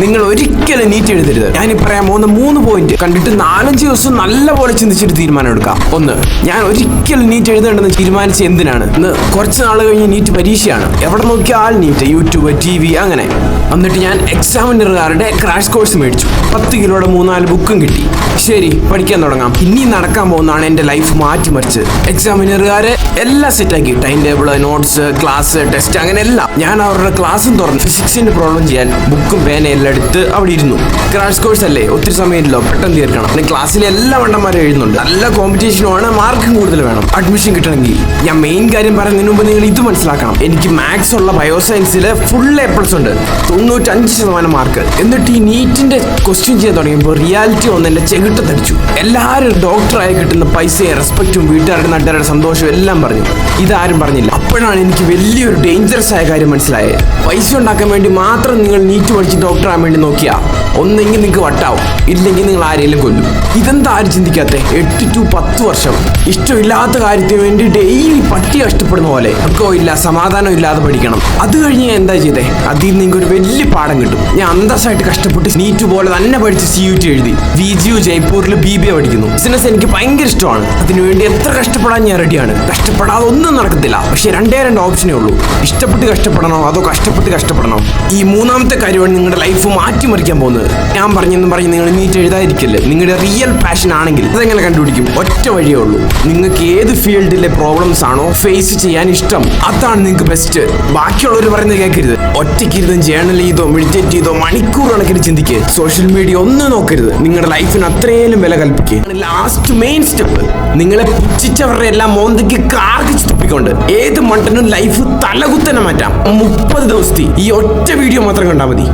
നിങ്ങൾ ഒരിക്കലും നീറ്റ് എഴുതരുത്. ഞാനീ പറയാൻ പോകുന്ന 3 പോയിന്റ് കണ്ടിട്ട് 4-5 ദിവസം നല്ലപോലെ ചിന്തിച്ചിട്ട് തീരുമാനം എടുക്കാം. 1, ഞാൻ ഒരിക്കലും നീറ്റ് എഴുതേണ്ടെന്ന് തീരുമാനിച്ച എന്തിനാണ്? ഇന്ന് കുറച്ച് നാൾ കഴിഞ്ഞ് നീറ്റ് പരീക്ഷയാണ്. എവിടെ നോക്കിയാൽ നീറ്റ്, യൂട്യൂബ്, TV അങ്ങനെ. എന്നിട്ട് ഞാൻ എക്സാമിനറുകാരുടെ ക്രാഷ് കോഴ്സ് മേടിച്ചു. 10 കിലോയുടെ 3-4 ബുക്കും കിട്ടി. ശരി, പഠിക്കാൻ തുടങ്ങാം. ഇനി നടക്കാൻ പോകുന്നതാണ് എൻ്റെ ലൈഫ് മാറ്റിമറിച്ച്. എക്സാമിനറുകാരെ എല്ലാം സെറ്റാക്കി, time table, notes, class, test, അങ്ങനെ എല്ലാം. ഞാൻ അവരുടെ ക്ലാസ്സും തുറന്നു ഫിസിക്സിന്റെ പ്രോബ്ലം ചെയ്യാൻ ബുക്കും പേനയെല്ലാം എടുത്ത് അവിടെ ഇരുന്നു. ക്രാഷ് കോഴ്സ് അല്ലേ, ഒത്തിരി സമയമില്ലല്ലോ, പെട്ടെന്ന് തീർക്കണം. പിന്നെ ക്ലാസ്സിലെ എല്ലാ വണ്ടന്മാരും എഴുതുന്നുണ്ട്. നല്ല കോമ്പറ്റീഷനുമാണ്, മാർക്കും കൂടുതൽ വേണം അഡ്മിഷൻ കിട്ടണമെങ്കിൽ. ഞാൻ മെയിൻ കാര്യം പറയുന്നതിന് മുമ്പ് നിങ്ങൾ ഇത് മനസ്സിലാക്കണം. എനിക്ക് മാത്സ് ഉള്ള ബയോസയൻസിൽ ഫുൾ A+ ഉണ്ട്, 95% മാർക്ക്. എന്നിട്ട് ഈ നീറ്റിന്റെ ക്വസ്റ്റ്യൻ ചെയ്യാൻ തുടങ്ങിയപ്പോൾ റിയാലിറ്റി ഒന്ന് എന്റെ ചെകിട്ടത്തടിച്ചു. എല്ലാവരും ഡോക്ടറായി കിട്ടുന്ന പൈസയും റെസ്പെക്റ്റും വീട്ടുകാരുടെ നാട്ടുകാരുടെ സന്തോഷവും എല്ലാം പറഞ്ഞു. ഇതാരും പറഞ്ഞില്ല. അപ്പോഴാണ് എനിക്ക് വലിയൊരു ഡേഞ്ചറസ് ആയ കാര്യം മനസ്സിലായത്. പൈസ ഉണ്ടാക്കാൻ വേണ്ടി മാത്രം നിങ്ങൾ നീറ്റ് പഠിച്ച് ഡോക്ടറാകാൻ വേണ്ടി നോക്കിയാ ഒന്നെങ്കിൽ നിങ്ങൾക്ക് വട്ടാവും, ഇല്ലെങ്കിൽ നിങ്ങൾ ആരെങ്കിലും കൊല്ലും. ഇതെന്താ ആരും ചിന്തിക്കാത്തെ? 8 to 10 വർഷം ഇഷ്ടമില്ലാത്ത കാര്യത്തിന് വേണ്ടി ഡെയിലി പട്ടി കഷ്ടപ്പെടുന്ന പോലെ ഇല്ല, സമാധാനം ഇല്ലാതെ പഠിക്കണം. അത് കഴിഞ്ഞ് ഞാൻ എന്താ ചെയ്തേ? അതിൽ നിന്ന് നിങ്ങൾക്ക് ഒരു വലിയ പാഠം കിട്ടും. ഞാൻ അന്തസ്സായിട്ട് കഷ്ടപ്പെട്ട് നീറ്റ് പോലെ തന്നെ പഠിച്ച് CUT എഴുതി. VGU ജയ്പൂരിൽ BBA പഠിക്കുന്നു. ബിസിനസ് എനിക്ക് ഭയങ്കര ഇഷ്ടമാണ്. അതിനുവേണ്ടി എത്ര കഷ്ടപ്പെടാൻ ഞാൻ റെഡിയാണ്. കഷ്ടപ്പെടാതെ ഒന്നും നടക്കത്തില്ല. പക്ഷെ 2 ഓപ്ഷനേ ഉള്ളൂ. ഇഷ്ടപ്പെട്ട് കഷ്ടപ്പെടണോ അതോ കഷ്ടപ്പെട്ട് കഷ്ടപ്പെടണോ? ഈ 3ാമത്തെ കാര്യമാണ് നിങ്ങളുടെ ലൈഫ് മാറ്റിമറിക്കാൻ പോകുന്നത്. ഞാൻ പറഞ്ഞെന്നും പറഞ്ഞ് നിങ്ങൾ നീറ്റ് എഴുതാതിരിക്കല്ലേ. നിങ്ങളുടെ റിയൽ പാഷൻ ആണെങ്കിൽ അതെങ്ങനെ കണ്ടുപിടിക്കും? ഒറ്റ വഴിയേ ഉള്ളൂ. നിങ്ങൾക്ക് ഏത് ഫീൽഡിലെ പ്രോബ്ലംസ് ആണോ ഫേസ് ചെയ്യാൻ ഇഷ്ടം, അതാണ് നിങ്ങൾക്ക് ബെസ്റ്റ്. ബാക്കിയുള്ളവർ പറയുന്നത് കേൾക്കരുത്. ഒറ്റയ്ക്കിരുന്ന് ജേർണൽ ചെയ്തോ മെഡിറ്റേറ്റ് ചെയ്തോ മണിക്കൂർ കണക്കിന് ചിന്തിക്കുക. സോഷ്യൽ മീഡിയ ഒന്നും നോക്കരുത്. നിങ്ങളുടെ ലൈഫിന് അത്രയും വില കൽപ്പിക്കുക. ലാസ്റ്റ് മെയിൻ സ്റ്റെപ്പ്, നിങ്ങളെ പുച്ഛിച്ചവരുടെ എല്ലാം മോന്തയ്ക്ക് കാർക്കിച്ച് തുപ്പിക്കൊണ്ട് ഏത് മണ്ടനും ലൈഫ് തലകുത്തനെ മാറ്റാം. 30 ദിവസത്തെ ഈ ഒറ്റ വീഡിയോ മാത്രം കണ്ടാൽ മതി.